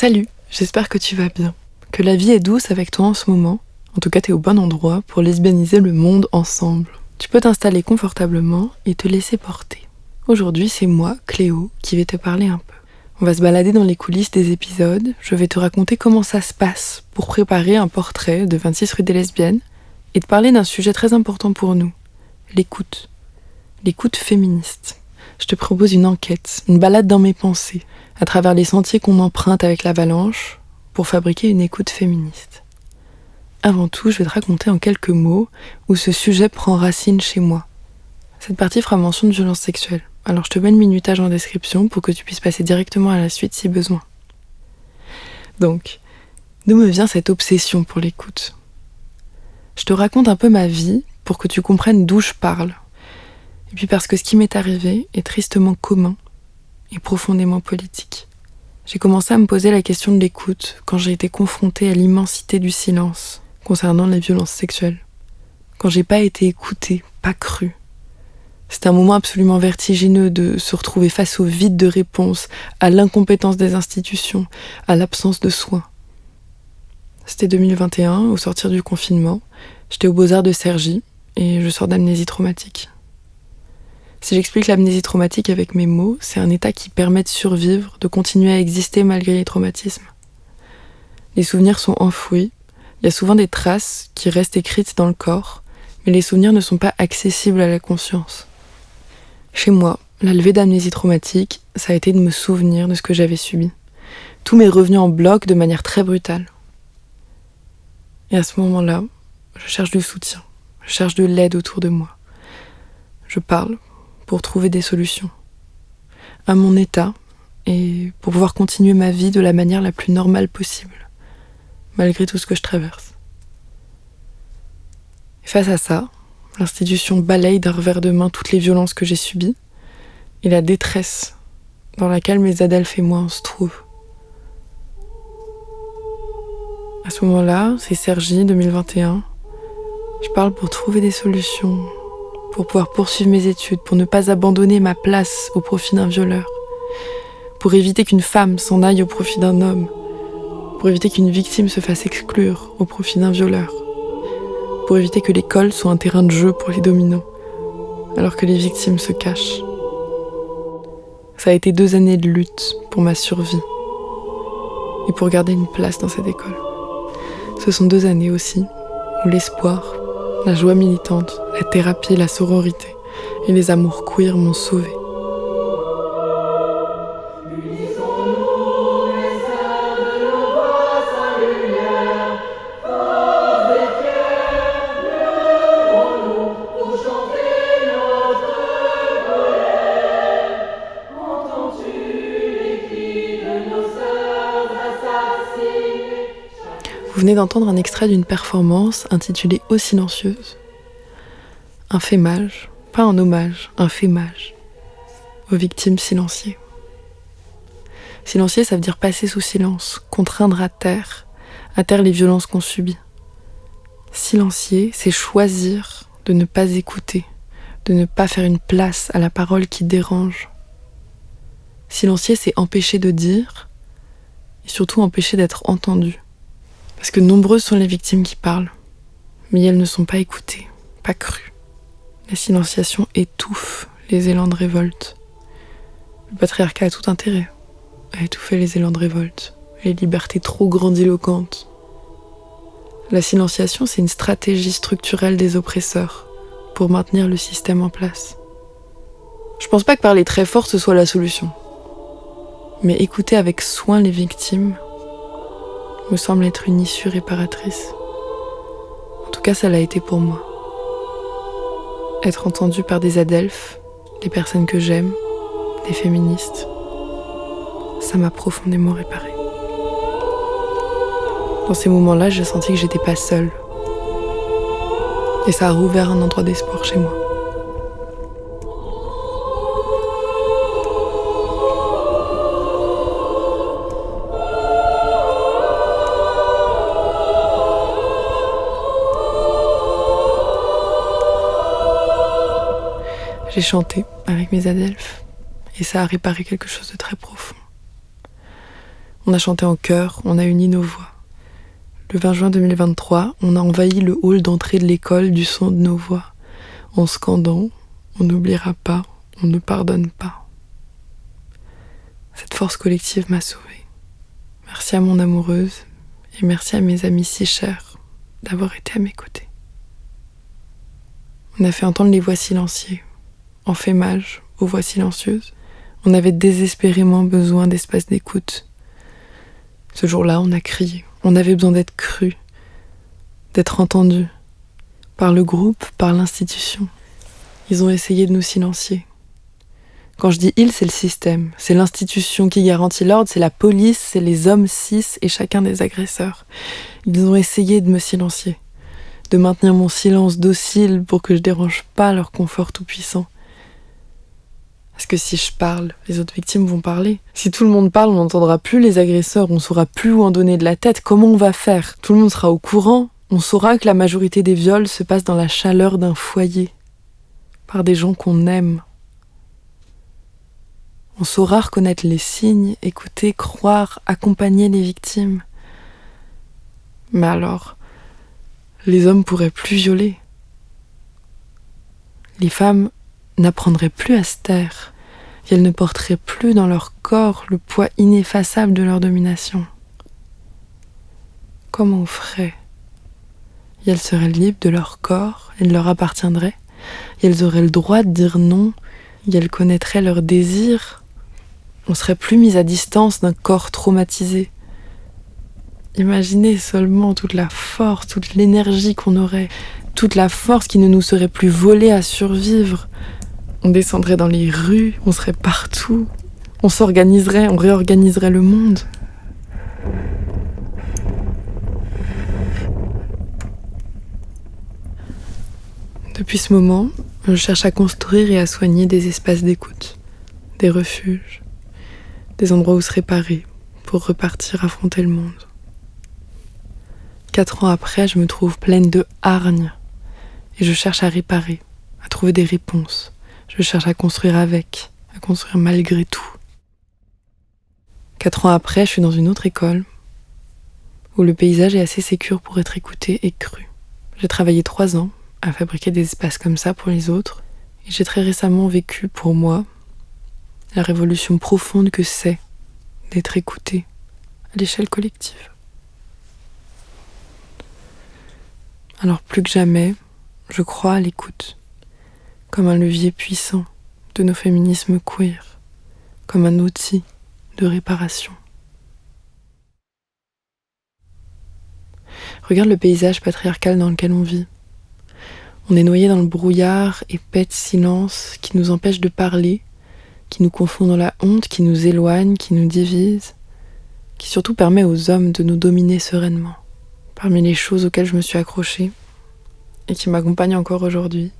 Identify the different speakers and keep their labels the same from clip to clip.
Speaker 1: Salut, j'espère que tu vas bien, que la vie est douce avec toi en ce moment. En tout cas, t'es au bon endroit pour lesbianiser le monde ensemble. Tu peux t'installer confortablement et te laisser porter. Aujourd'hui, c'est moi, Cléo, qui vais te parler un peu. On va se balader dans les coulisses des épisodes. Je vais te raconter comment ça se passe pour préparer un portrait de 26 rue des Lesbiennes et te parler d'un sujet très important pour nous, l'écoute. L'écoute féministe. Je te propose une enquête, une balade dans mes pensées, à travers les sentiers qu'on emprunte avec l'avalanche, pour fabriquer une écoute féministe. Avant tout, je vais te raconter en quelques mots où ce sujet prend racine chez moi. Cette partie fera mention de violence sexuelle, alors je te mets le minutage en description pour que tu puisses passer directement à la suite si besoin. Donc, d'où me vient cette obsession pour l'écoute ? Je te raconte un peu ma vie pour que tu comprennes d'où je parle. Et puis parce que ce qui m'est arrivé est tristement commun et profondément politique. J'ai commencé à me poser la question de l'écoute quand j'ai été confrontée à l'immensité du silence concernant les violences sexuelles. Quand j'ai pas été écoutée, pas crue. C'était un moment absolument vertigineux de se retrouver face au vide de réponse, à l'incompétence des institutions, à l'absence de soins. C'était 2021, au sortir du confinement. J'étais aux Beaux-Arts de Cergy et je sors d'amnésie traumatique. Si j'explique l'amnésie traumatique avec mes mots, c'est un état qui permet de survivre, de continuer à exister malgré les traumatismes. Les souvenirs sont enfouis, il y a souvent des traces qui restent écrites dans le corps, mais les souvenirs ne sont pas accessibles à la conscience. Chez moi, la levée d'amnésie traumatique, ça a été de me souvenir de ce que j'avais subi. Tout m'est revenu en bloc de manière très brutale. Et à ce moment-là, je cherche du soutien, je cherche de l'aide autour de moi. Je parle pour trouver des solutions à mon état et pour pouvoir continuer ma vie de la manière la plus normale possible, malgré tout ce que je traverse. Et face à ça, l'institution balaye d'un revers de main toutes les violences que j'ai subies et la détresse dans laquelle mes adelphes et moi on se trouvent. À ce moment-là, c'est Cergy 2021. Je parle pour trouver des solutions, pour pouvoir poursuivre mes études, pour ne pas abandonner ma place au profit d'un violeur, pour éviter qu'une femme s'en aille au profit d'un homme, pour éviter qu'une victime se fasse exclure au profit d'un violeur, pour éviter que l'école soit un terrain de jeu pour les dominants, alors que les victimes se cachent. Ça a été 2 années de lutte pour ma survie et pour garder une place dans cette école. Ce sont 2 années aussi où l'espoir, la joie militante, la thérapie, la sororité et les amours queer m'ont sauvée. Vous venez d'entendre un extrait d'une performance intitulée « Eau silencieuse ». Un fémage, pas un hommage, un fémage aux victimes silenciées. Silencier, ça veut dire passer sous silence, contraindre à taire les violences qu'on subit. Silencier, c'est choisir de ne pas écouter, de ne pas faire une place à la parole qui dérange. Silencier, c'est empêcher de dire et surtout empêcher d'être entendu. Parce que nombreuses sont les victimes qui parlent, mais elles ne sont pas écoutées, pas crues. La silenciation étouffe les élans de révolte. Le patriarcat a tout intérêt à étouffer les élans de révolte, les libertés trop grandiloquentes. La silenciation, c'est une stratégie structurelle des oppresseurs pour maintenir le système en place. Je pense pas que parler très fort ce soit la solution. Mais écouter avec soin les victimes me semble être une issue réparatrice. En tout cas, ça l'a été pour moi. Être entendue par des adelphes, des personnes que j'aime, des féministes, ça m'a profondément réparée. Dans ces moments-là, j'ai senti que j'étais pas seule. Et ça a rouvert un endroit d'espoir chez moi. J'ai chanté avec mes adelphes et ça a réparé quelque chose de très profond. On a chanté en chœur, on a uni nos voix. Le 20 juin 2023, on a envahi le hall d'entrée de l'école du son de nos voix, en scandant « On n'oubliera pas, on ne pardonne pas ». Cette force collective m'a sauvée. Merci à mon amoureuse et merci à mes amis si chers d'avoir été à mes côtés. On a fait entendre les voix silencieuses, en fémage aux voix silencieuses. On avait désespérément besoin d'espace d'écoute. Ce jour-là, on a crié. On avait besoin d'être cru, d'être entendu, par le groupe, par l'institution. Ils ont essayé de nous silencier. Quand je dis « ils », c'est le système, c'est l'institution qui garantit l'ordre, c'est la police, c'est les hommes cis et chacun des agresseurs. Ils ont essayé de me silencier, de maintenir mon silence docile pour que je dérange pas leur confort tout-puissant. Parce que si je parle, les autres victimes vont parler. Si tout le monde parle, on n'entendra plus les agresseurs, on saura plus où en donner de la tête. Comment on va faire ? Tout le monde sera au courant. On saura que la majorité des viols se passe dans la chaleur d'un foyer, par des gens qu'on aime. On saura reconnaître les signes, écouter, croire, accompagner les victimes. Mais alors, les hommes pourraient plus violer. Les femmes n'apprendraient plus à se taire, et elles ne porteraient plus dans leur corps le poids ineffaçable de leur domination. Comment on ferait ? Et elles seraient libres de leur corps, elles leur appartiendraient, et elles auraient le droit de dire non, et elles connaîtraient leurs désirs. On serait plus mis à distance d'un corps traumatisé. Imaginez seulement toute la force, toute l'énergie qu'on aurait, toute la force qui ne nous serait plus volée à survivre. On descendrait dans les rues, on serait partout, on s'organiserait, on réorganiserait le monde. Depuis ce moment, je cherche à construire et à soigner des espaces d'écoute, des refuges, des endroits où se réparer pour repartir affronter le monde. 4 ans après, je me trouve pleine de hargne et je cherche à réparer, à trouver des réponses. Je cherche à construire avec, à construire malgré tout. 4 ans après, je suis dans une autre école où le paysage est assez sécure pour être écouté et cru. J'ai travaillé 3 ans à fabriquer des espaces comme ça pour les autres et j'ai très récemment vécu pour moi la révolution profonde que c'est d'être écouté à l'échelle collective. Alors plus que jamais, je crois à l'écoute, comme un levier puissant de nos féminismes queer, comme un outil de réparation. Regarde le paysage patriarcal dans lequel on vit. On est noyé dans le brouillard épais de silence qui nous empêche de parler, qui nous confond dans la honte, qui nous éloigne, qui nous divise, qui surtout permet aux hommes de nous dominer sereinement. Parmi les choses auxquelles je me suis accrochée et qui m'accompagnent encore aujourd'hui,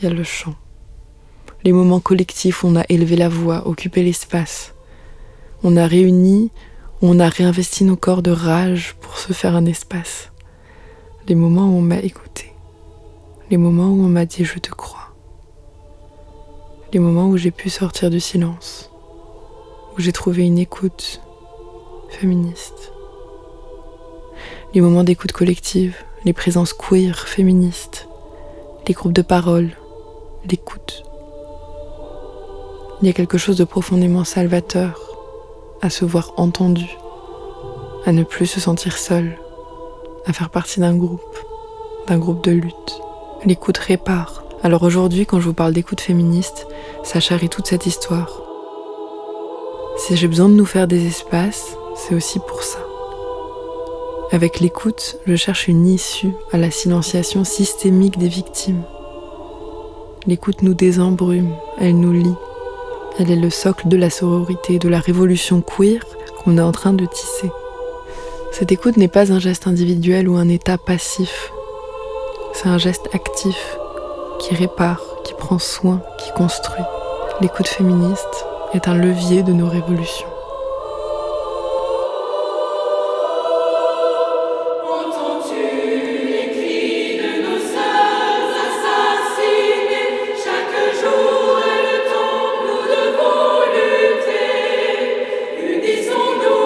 Speaker 1: il y a le chant. Les moments collectifs où on a élevé la voix, occupé l'espace. On a réuni, on a réinvesti nos corps de rage pour se faire un espace. Les moments où on m'a écouté. Les moments où on m'a dit « je te crois ». Les moments où j'ai pu sortir du silence. Où j'ai trouvé une écoute féministe. Les moments d'écoute collective, les présences queer féministes, les groupes de parole, l'écoute. Il y a quelque chose de profondément salvateur à se voir entendu, à ne plus se sentir seul, à faire partie d'un groupe de lutte. L'écoute répare. Alors aujourd'hui, quand je vous parle d'écoute féministe, ça charrie toute cette histoire. Si j'ai besoin de nous faire des espaces, c'est aussi pour ça. Avec l'écoute, je cherche une issue à la silenciation systémique des victimes. L'écoute nous désembrume, elle nous lie. Elle est le socle de la sororité, de la révolution queer qu'on est en train de tisser. Cette écoute n'est pas un geste individuel ou un état passif. C'est un geste actif, qui répare, qui prend soin, qui construit. L'écoute féministe est un levier de nos révolutions.
Speaker 2: Unissons-nous.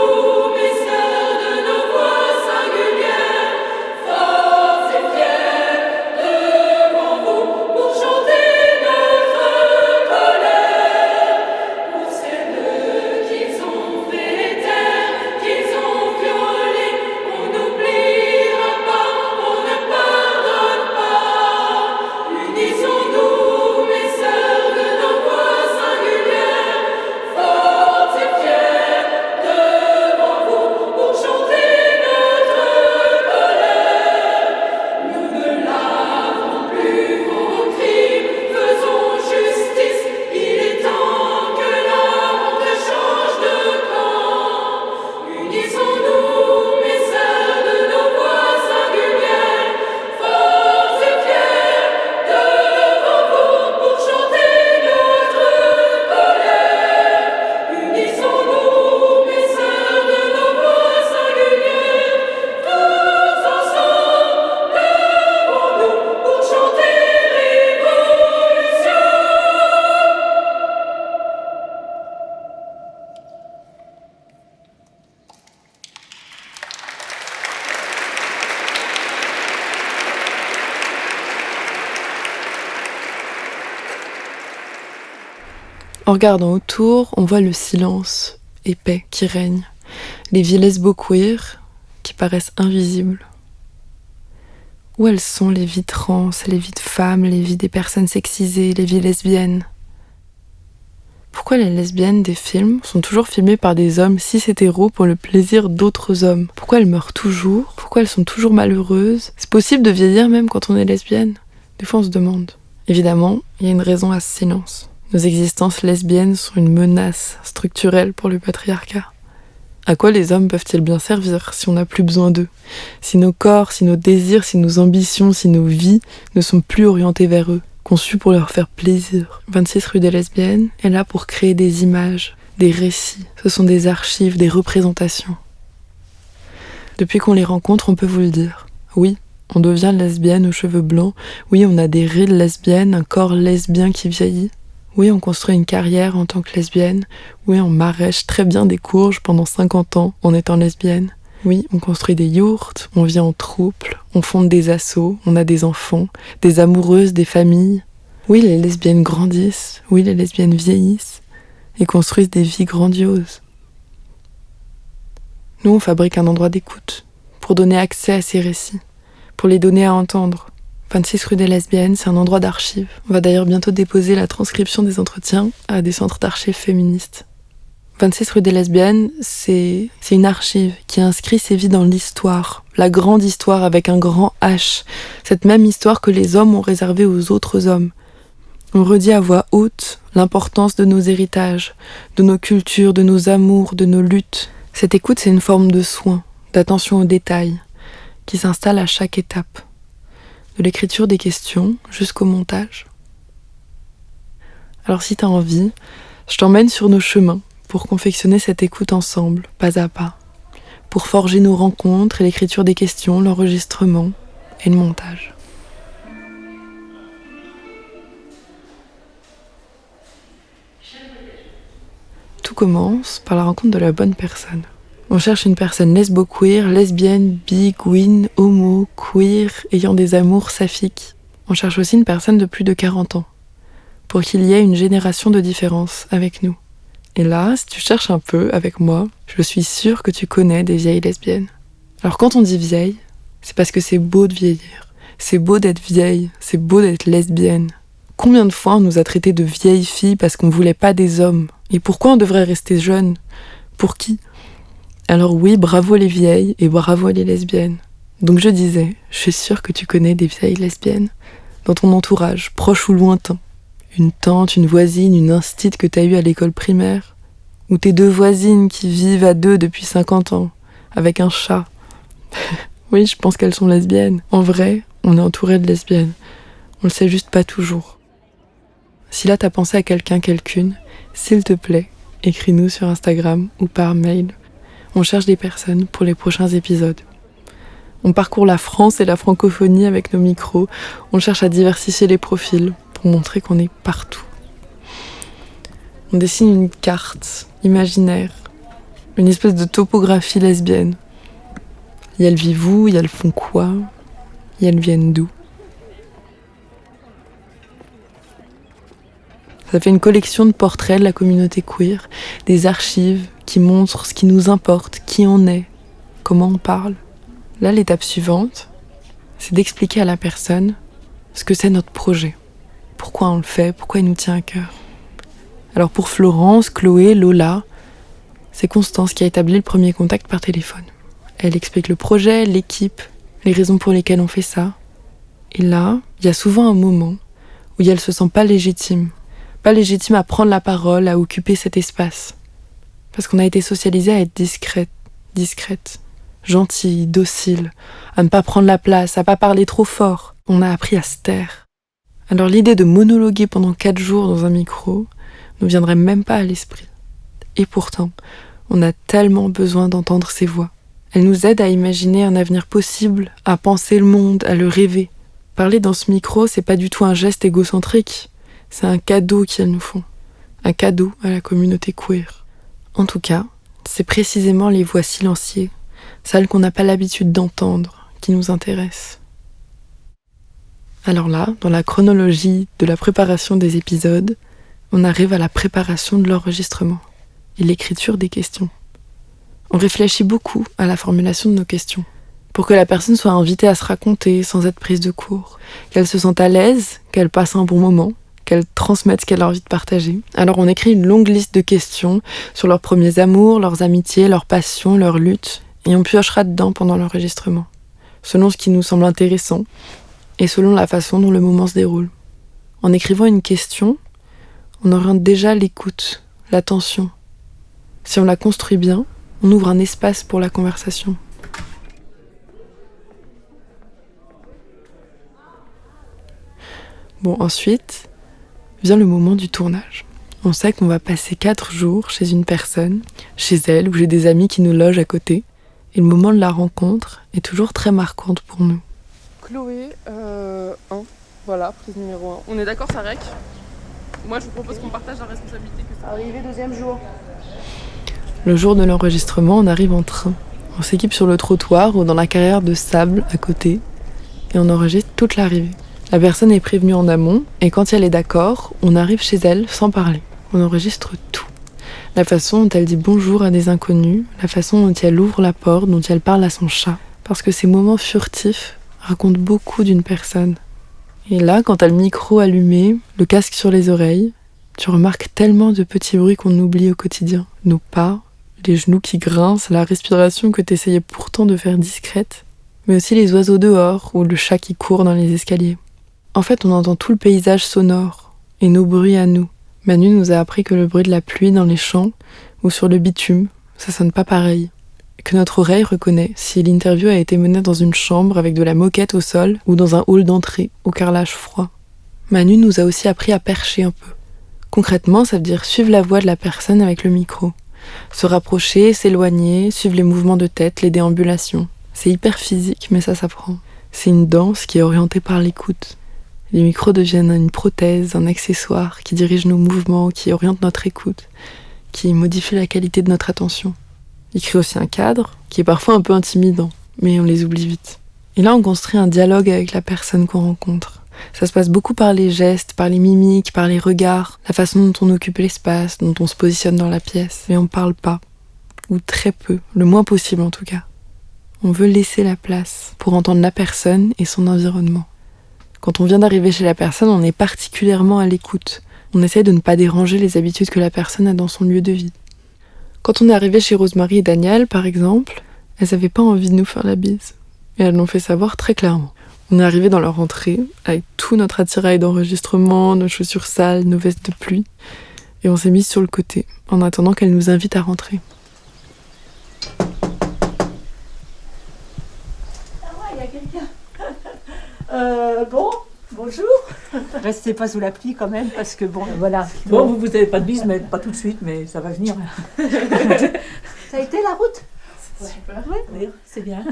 Speaker 1: En regardant autour, on voit le silence épais qui règne, les vies lesbo-queer qui paraissent invisibles. Où elles sont les vies trans, les vies de femmes, les vies des personnes sexisées, les vies lesbiennes? Pourquoi les lesbiennes des films sont toujours filmées par des hommes cis-hétéros pour le plaisir d'autres hommes? Pourquoi elles meurent toujours? Pourquoi elles sont toujours malheureuses? C'est possible de vieillir même quand on est lesbienne? Des fois on se demande. Évidemment, il y a une raison à ce silence. Nos existences lesbiennes sont une menace structurelle pour le patriarcat. À quoi les hommes peuvent-ils bien servir si on n'a plus besoin d'eux? Si nos corps, si nos désirs, si nos ambitions, si nos vies ne sont plus orientées vers eux, conçues pour leur faire plaisir. 26 rue des Lesbiennes est là pour créer des images, des récits. Ce sont des archives, des représentations. Depuis qu'on les rencontre, on peut vous le dire. Oui, on devient lesbienne aux cheveux blancs. Oui, on a des rides lesbiennes, un corps lesbien qui vieillit. Oui, on construit une carrière en tant que lesbienne. Oui, on maraîche très bien des courges pendant 50 ans en étant lesbienne. Oui, on construit des yourtes, on vit en troupe, on fonde des assos, on a des enfants, des amoureuses, des familles. Oui, les lesbiennes grandissent. Oui, les lesbiennes vieillissent et construisent des vies grandioses. Nous, on fabrique un endroit d'écoute pour donner accès à ces récits, pour les donner à entendre. 26 rue des Lesbiennes, c'est un endroit d'archives. On va d'ailleurs bientôt déposer la transcription des entretiens à des centres d'archives féministes. 26 rue des Lesbiennes, c'est une archive qui inscrit ces vies dans l'histoire, la grande histoire avec un grand H, cette même histoire que les hommes ont réservée aux autres hommes. On redit à voix haute l'importance de nos héritages, de nos cultures, de nos amours, de nos luttes. Cette écoute, c'est une forme de soin, d'attention aux détails, qui s'installe à chaque étape. De l'écriture des questions jusqu'au montage. Alors si t'as envie, je t'emmène sur nos chemins pour confectionner cette écoute ensemble, pas à pas, pour forger nos rencontres et l'écriture des questions, l'enregistrement et le montage. Tout commence par la rencontre de la bonne personne. On cherche une personne lesbo-queer, lesbienne, bi, gwyn, homo, queer, ayant des amours saphiques. On cherche aussi une personne de plus de 40 ans, pour qu'il y ait une génération de différence avec nous. Et là, si tu cherches un peu avec moi, je suis sûre que tu connais des vieilles lesbiennes. Alors quand on dit vieille, c'est parce que c'est beau de vieillir. C'est beau d'être vieille, c'est beau d'être lesbienne. Combien de fois on nous a traités de vieilles filles parce qu'on voulait pas des hommes? Et pourquoi on devrait rester jeune? Pour qui? Alors oui, bravo les vieilles et bravo les lesbiennes. Donc je disais, je suis sûre que tu connais des vieilles lesbiennes dans ton entourage, proche ou lointain. Une tante, une voisine, une instite que t'as eue à l'école primaire. Ou tes deux voisines qui vivent à deux depuis 50 ans, avec un chat. Oui, je pense qu'elles sont lesbiennes. En vrai, on est entouré de lesbiennes. On le sait juste pas toujours. Si là t'as pensé à quelqu'un, quelqu'une, s'il te plaît, écris-nous sur Instagram ou par mail. On cherche des personnes pour les prochains épisodes. On parcourt la France et la francophonie avec nos micros. On cherche à diversifier les profils pour montrer qu'on est partout. On dessine une carte imaginaire, une espèce de topographie lesbienne. Et elles vivent où, et elles font quoi, et elles viennent d'où. Ça fait une collection de portraits de la communauté queer, des archives qui montrent ce qui nous importe, qui on est, comment on parle. Là, l'étape suivante, c'est d'expliquer à la personne ce que c'est notre projet, pourquoi on le fait, pourquoi il nous tient à cœur. Alors pour Florence, Chloé, Lola, c'est Constance qui a établi le premier contact par téléphone. Elle explique le projet, l'équipe, les raisons pour lesquelles on fait ça. Et là, il y a souvent un moment où elle se sent pas légitime à prendre la parole, à occuper cet espace. Parce qu'on a été socialisé à être discrète, gentille, docile, à ne pas prendre la place, à pas parler trop fort. On a appris à se taire. Alors l'idée de monologuer pendant 4 jours dans un micro ne viendrait même pas à l'esprit. Et pourtant, on a tellement besoin d'entendre ces voix. Elles nous aident à imaginer un avenir possible, à penser le monde, à le rêver. Parler dans ce micro, c'est pas du tout un geste égocentrique. C'est un cadeau qu'elles nous font. Un cadeau à la communauté queer. En tout cas, c'est précisément les voix silencieuses, celles qu'on n'a pas l'habitude d'entendre, qui nous intéressent. Alors là, dans la chronologie de la préparation des épisodes, on arrive à la préparation de l'enregistrement et l'écriture des questions. On réfléchit beaucoup à la formulation de nos questions, pour que la personne soit invitée à se raconter sans être prise de court, qu'elle se sente à l'aise, qu'elle passe un bon moment, qu'elle transmette ce qu'elle a envie de partager. Alors on écrit une longue liste de questions sur leurs premiers amours, leurs amitiés, leurs passions, leurs luttes, et on piochera dedans pendant l'enregistrement, selon ce qui nous semble intéressant et selon la façon dont le moment se déroule. En écrivant une question, on oriente déjà l'écoute, l'attention. Si on la construit bien, on ouvre un espace pour la conversation. Bon, ensuite, vient le moment du tournage. On sait qu'on va passer 4 jours chez une personne, chez elle ou chez des amis qui nous logent à côté. Et le moment de la rencontre est toujours très marquante pour nous.
Speaker 2: Chloé, 1. Voilà, prise numéro 1. On est d'accord, ça rec? Moi, je vous propose qu'on partage la responsabilité que ça.
Speaker 3: Arrivé 2e jour.
Speaker 1: Le jour de l'enregistrement, on arrive en train. On s'équipe sur le trottoir ou dans la carrière de sable à côté et on enregistre toute l'arrivée. La personne est prévenue en amont et quand elle est d'accord, on arrive chez elle sans parler. On enregistre tout. La façon dont elle dit bonjour à des inconnus, la façon dont elle ouvre la porte, dont elle parle à son chat. Parce que ces moments furtifs racontent beaucoup d'une personne. Et là, quand t'as le micro allumé, le casque sur les oreilles, tu remarques tellement de petits bruits qu'on oublie au quotidien. Nos pas, les genoux qui grincent, la respiration que t'essayais pourtant de faire discrète, mais aussi les oiseaux dehors ou le chat qui court dans les escaliers. En fait, on entend tout le paysage sonore et nos bruits à nous. Manu nous a appris que le bruit de la pluie dans les champs ou sur le bitume, ça sonne pas pareil. Que notre oreille reconnaît si l'interview a été menée dans une chambre avec de la moquette au sol ou dans un hall d'entrée au carrelage froid. Manu nous a aussi appris à percher un peu. Concrètement, ça veut dire suivre la voix de la personne avec le micro. Se rapprocher, s'éloigner, suivre les mouvements de tête, les déambulations. C'est hyper physique, mais ça s'apprend. C'est une danse qui est orientée par l'écoute. Les micros deviennent une prothèse, un accessoire qui dirige nos mouvements, qui oriente notre écoute, qui modifie la qualité de notre attention. Il crée aussi un cadre, qui est parfois un peu intimidant, mais on les oublie vite. Et là, on construit un dialogue avec la personne qu'on rencontre. Ça se passe beaucoup par les gestes, par les mimiques, par les regards, la façon dont on occupe l'espace, dont on se positionne dans la pièce. Mais on parle pas, ou très peu, le moins possible en tout cas. On veut laisser la place pour entendre la personne et son environnement. Quand on vient d'arriver chez la personne, on est particulièrement à l'écoute. On essaie de ne pas déranger les habitudes que la personne a dans son lieu de vie. Quand on est arrivé chez Rosemary et Daniel, par exemple, elles n'avaient pas envie de nous faire la bise. Et elles l'ont fait savoir très clairement. On est arrivé dans leur entrée, avec tout notre attirail d'enregistrement, nos chaussures sales, nos vestes de pluie, et on s'est mis sur le côté, en attendant qu'elles nous invitent à rentrer.
Speaker 3: Ah ouais, il y a quelqu'un. Bon, bonjour. Restez pas sous la pluie quand même, parce que bon, voilà.
Speaker 4: Bon, vous n'avez pas de bise, mais pas tout de suite, mais ça va venir.
Speaker 3: Ça a été la route?
Speaker 4: Super. Oui, c'est bien.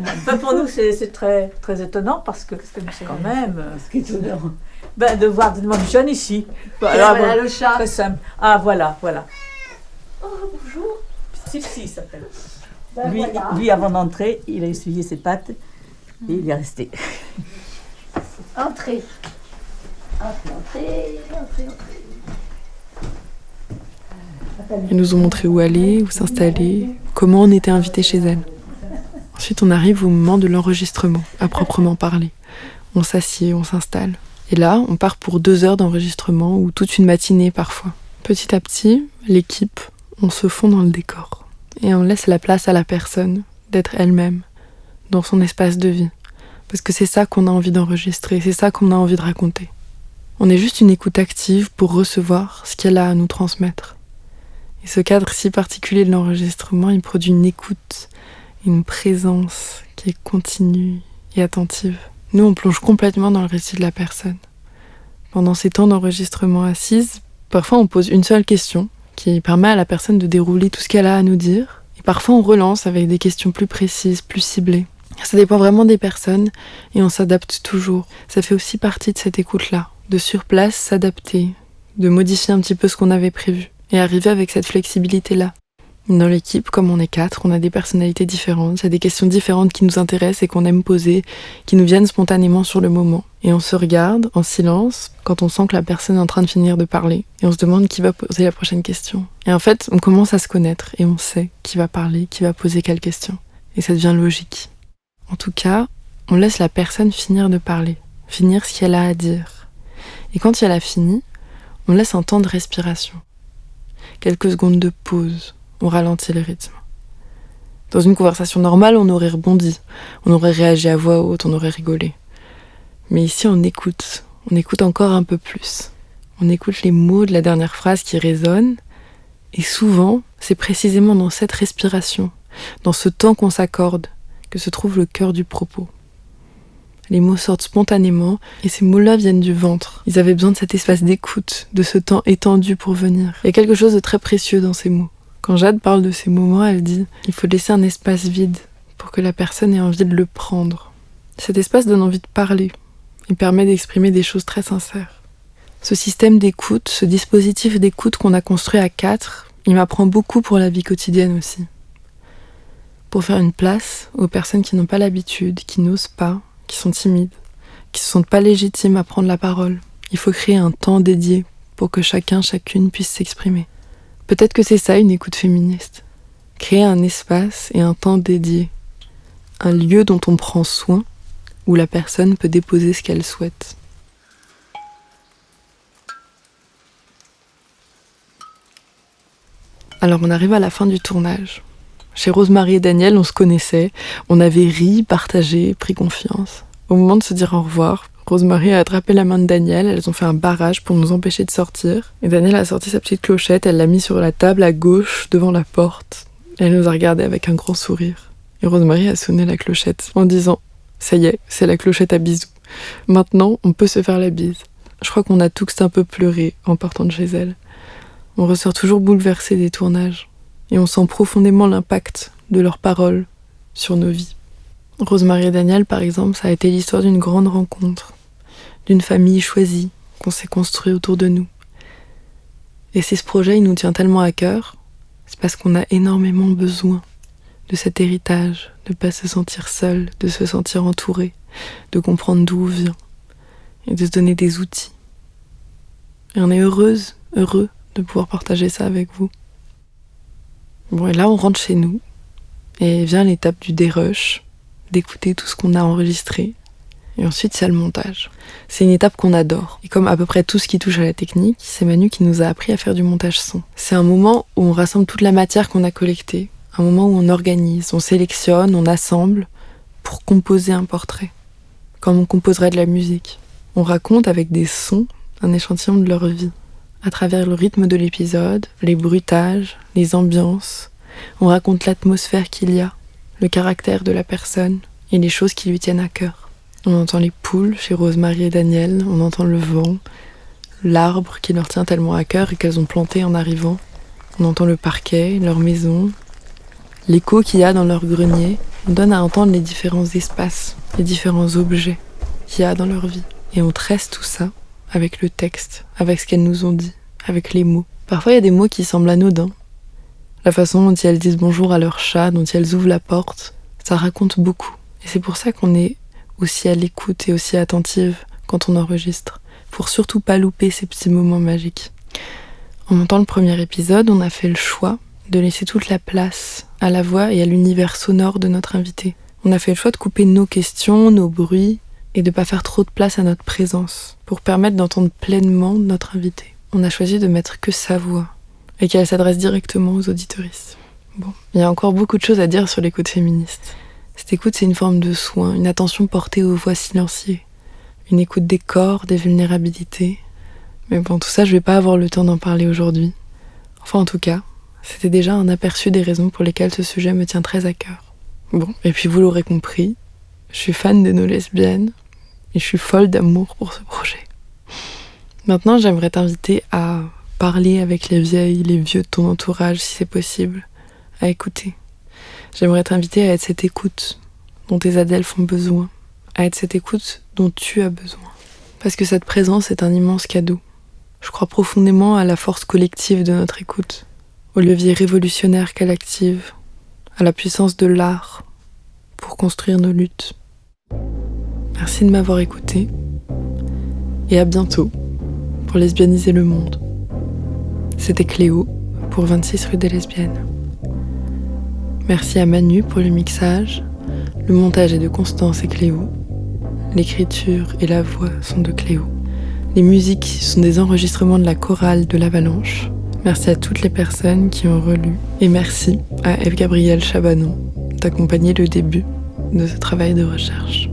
Speaker 4: Enfin, pour nous, c'est très, très étonnant parce que quand même,
Speaker 3: Ce qui est étonnant.
Speaker 4: de voir des jeunes ici.
Speaker 3: Voilà le chat.
Speaker 4: Très simple. Ah, voilà.
Speaker 3: Oh, bonjour.
Speaker 4: Sipsi s'appelle.
Speaker 3: Ben
Speaker 4: Lui,
Speaker 3: voilà.
Speaker 4: lui, avant d'entrer, il a essuyé ses pattes et il est resté.
Speaker 3: Entrez. Entrez.
Speaker 1: Elles nous ont montré où aller, où s'installer, comment on était invité chez elles. Ensuite, on arrive au moment de l'enregistrement, à proprement parler. On s'assied, on s'installe. Et là, on part pour 2 heures d'enregistrement, ou toute une matinée parfois. Petit à petit, l'équipe, on se fond dans le décor. Et on laisse la place à la personne d'être elle-même, dans son espace de vie. Parce que c'est ça qu'on a envie d'enregistrer, c'est ça qu'on a envie de raconter. On est juste une écoute active pour recevoir ce qu'elle a à nous transmettre. Et ce cadre si particulier de l'enregistrement, il produit une écoute, une présence qui est continue et attentive. Nous, on plonge complètement dans le récit de la personne. Pendant ces temps d'enregistrement assise, parfois on pose une seule question qui permet à la personne de dérouler tout ce qu'elle a à nous dire. Et parfois on relance avec des questions plus précises, plus ciblées. Ça dépend vraiment des personnes et on s'adapte toujours. Ça fait aussi partie de cette écoute-là, de sur place s'adapter, de modifier un petit peu ce qu'on avait prévu. Et arriver avec cette flexibilité-là. Dans l'équipe, comme on est 4, on a des personnalités différentes, il y a des questions différentes qui nous intéressent et qu'on aime poser, qui nous viennent spontanément sur le moment. Et on se regarde en silence quand on sent que la personne est en train de finir de parler. Et on se demande qui va poser la prochaine question. Et en fait, on commence à se connaître et on sait qui va parler, qui va poser quelle question. Et ça devient logique. En tout cas, on laisse la personne finir de parler, finir ce qu'elle a à dire. Et quand elle a fini, on laisse un temps de respiration. Quelques secondes de pause, on ralentit le rythme. Dans une conversation normale, on aurait rebondi, on aurait réagi à voix haute, on aurait rigolé. Mais ici, on écoute encore un peu plus. On écoute les mots de la dernière phrase qui résonnent, et souvent, c'est précisément dans cette respiration, dans ce temps qu'on s'accorde, que se trouve le cœur du propos. Les mots sortent spontanément, et ces mots-là viennent du ventre. Ils avaient besoin de cet espace d'écoute, de ce temps étendu pour venir. Il y a quelque chose de très précieux dans ces mots. Quand Jade parle de ces moments, elle dit « Il faut laisser un espace vide pour que la personne ait envie de le prendre. » Cet espace donne envie de parler. Il permet d'exprimer des choses très sincères. Ce système d'écoute, ce dispositif d'écoute qu'on a construit à 4, il m'apprend beaucoup pour la vie quotidienne aussi. Pour faire une place aux personnes qui n'ont pas l'habitude, qui n'osent pas, qui sont timides, qui se sentent pas légitimes à prendre la parole. Il faut créer un temps dédié pour que chacun, chacune puisse s'exprimer. Peut-être que c'est ça une écoute féministe. Créer un espace et un temps dédié. Un lieu dont on prend soin, où la personne peut déposer ce qu'elle souhaite. Alors on arrive à la fin du tournage. Chez Rosemary et Daniel, on se connaissait, on avait ri, partagé, pris confiance. Au moment de se dire au revoir, Rosemary a attrapé la main de Daniel, elles ont fait un barrage pour nous empêcher de sortir. Et Daniel a sorti sa petite clochette, elle l'a mise sur la table à gauche, devant la porte. Elle nous a regardés avec un grand sourire. Et Rosemary a sonné la clochette en disant « Ça y est, c'est la clochette à bisous. Maintenant, on peut se faire la bise. » Je crois qu'on a tous un peu pleuré en partant de chez elle. On ressort toujours bouleversé des tournages. Et on sent profondément l'impact de leurs paroles sur nos vies. Rosemary et Daniel, par exemple, ça a été l'histoire d'une grande rencontre, d'une famille choisie qu'on s'est construit autour de nous. Et si ce projet il nous tient tellement à cœur, c'est parce qu'on a énormément besoin de cet héritage, de ne pas se sentir seul, de se sentir entouré, de comprendre d'où on vient et de se donner des outils. Et on est heureux de pouvoir partager ça avec vous. Bon, et là, on rentre chez nous, et vient l'étape du dérush, d'écouter tout ce qu'on a enregistré, et ensuite, c'est le montage. C'est une étape qu'on adore, et comme à peu près tout ce qui touche à la technique, c'est Manu qui nous a appris à faire du montage son. C'est un moment où on rassemble toute la matière qu'on a collectée, un moment où on organise, on sélectionne, on assemble, pour composer un portrait, comme on composerait de la musique. On raconte avec des sons un échantillon de leur vie. À travers le rythme de l'épisode, les bruitages, les ambiances, on raconte l'atmosphère qu'il y a, le caractère de la personne et les choses qui lui tiennent à cœur. On entend les poules chez Rosemary et Daniel, on entend le vent, l'arbre qui leur tient tellement à cœur et qu'elles ont planté en arrivant. On entend le parquet, leur maison, l'écho qu'il y a dans leur grenier. On donne à entendre les différents espaces, les différents objets qu'il y a dans leur vie. Et on tresse tout ça avec le texte, avec ce qu'elles nous ont dit, avec les mots. Parfois, il y a des mots qui semblent anodins. La façon dont elles disent bonjour à leur chat, dont elles ouvrent la porte, ça raconte beaucoup. Et c'est pour ça qu'on est aussi à l'écoute et aussi attentive quand on enregistre, pour surtout pas louper ces petits moments magiques. En montant le premier épisode, on a fait le choix de laisser toute la place à la voix et à l'univers sonore de notre invité. On a fait le choix de couper nos questions, nos bruits, et de ne pas faire trop de place à notre présence, pour permettre d'entendre pleinement notre invité. On a choisi de mettre que sa voix, et qu'elle s'adresse directement aux auditeuristes. Bon, il y a encore beaucoup de choses à dire sur l'écoute féministe. Cette écoute, c'est une forme de soin, une attention portée aux voix silenciées, une écoute des corps, des vulnérabilités. Mais bon, tout ça, je vais pas avoir le temps d'en parler aujourd'hui. Enfin, en tout cas, c'était déjà un aperçu des raisons pour lesquelles ce sujet me tient très à cœur. Bon, et puis vous l'aurez compris, je suis fan de nos lesbiennes, et je suis folle d'amour pour ce projet. Maintenant, j'aimerais t'inviter à parler avec les vieilles, les vieux de ton entourage, si c'est possible, à écouter. J'aimerais t'inviter à être cette écoute dont tes adelphes ont besoin, à être cette écoute dont tu as besoin. Parce que cette présence est un immense cadeau. Je crois profondément à la force collective de notre écoute. au levier révolutionnaire qu'elle active, à la puissance de l'art pour construire nos luttes. Merci de m'avoir écouté et à bientôt pour lesbianiser le monde. C'était Cléo pour 26 rue des Lesbiennes. Merci à Manu pour le mixage. Le montage est de Constance et Cléo. L'écriture et la voix sont de Cléo. Les musiques sont des enregistrements de la chorale de l'Avalanche. Merci à toutes les personnes qui ont relu. Et merci à Eve-Gabrielle Chabanon d'accompagner le début de ce travail de recherche.